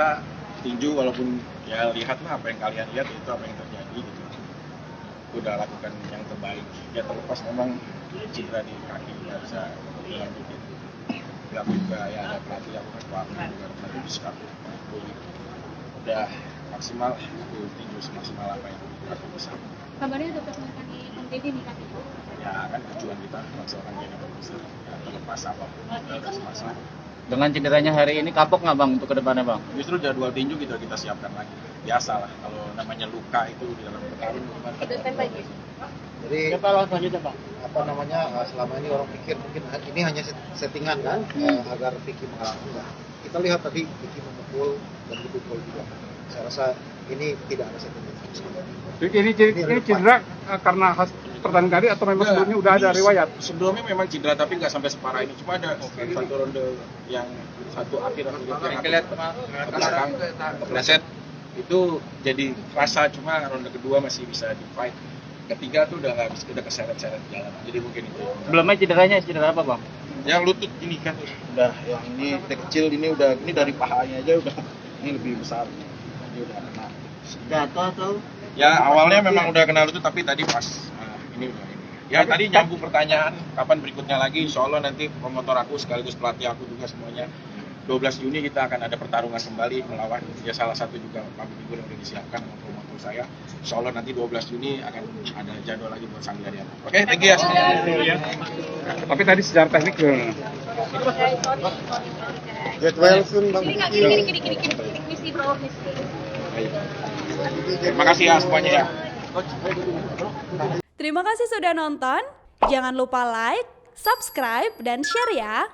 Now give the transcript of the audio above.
kita tinju walaupun ya lihatlah apa yang kalian lihat itu apa yang terjadi gitu. Udah lakukan yang terbaik. Ya terlepas memang cedera di kaki nggak bisa dilanjutin. Nggak juga ya ada pelatih aku kan pelatih juga pelatih disekap. Udah maksimal aku tinju semaksimal apa yang aku bisa. Kabarnya tetap akan di nih kaki Pak. Ya kan tujuan kita maksimalkan dia bisa. Ya, terlepas apapun udah semasa. Dengan cederanya hari ini kapok nggak bang untuk kedepannya bang? Justru jadwal tinju kita siapkan lagi. Biasalah kalau namanya luka itu di dalam bertarung gimana. Itu standby ya. Jadi Siapa lawan selanjutnya bang? apa namanya selama ini orang pikir mungkin ini hanya settingan kan agar Vicky mengalahkan. Enggak. Kita lihat tadi Vicky memukul dan dipukul juga. Saya rasa ini tidak ada settingan. Ini cedera karena khas pertandingan tadi atau memang sebelumnya udah ada riwayat? Sebelumnya memang cedera tapi nggak sampai separah ini. Cuma ada satu ronde yang satu akhir yang kelihatan ke belakang kepleset itu jadi kerasa, cuma ronde kedua masih bisa di fight. Ketiga tuh udah nggak bisa, udah keseret-seret jalan. Jadi mungkin itu. Sebelumnya cedera apa bang? Yang lutut ini kan udah yang ini kecil ini udah ini dari pahanya aja udah ini lebih besar. Ini udah kena. Jatuh atau? Ya awalnya memang udah kena lutut tapi tadi pas ini udah ini. Ya tadi nyambung pertanyaan kapan berikutnya lagi. Insya Allah nanti promotor aku sekaligus pelatih aku juga semuanya 12 Juni kita akan ada pertarungan kembali melawan ya salah satu juga public figure yang udah disiapkan sama promotor saya. Insya Allah nanti 12 Juni akan ada jadwal lagi buat Sangga Diana. Oke, thank you ya. Tapi tadi secara teknik Get well soon Bang. Kiri. Misi bro, misi. Terima kasih ya semuanya ya. Terima kasih sudah nonton. Jangan lupa like, subscribe, dan share ya.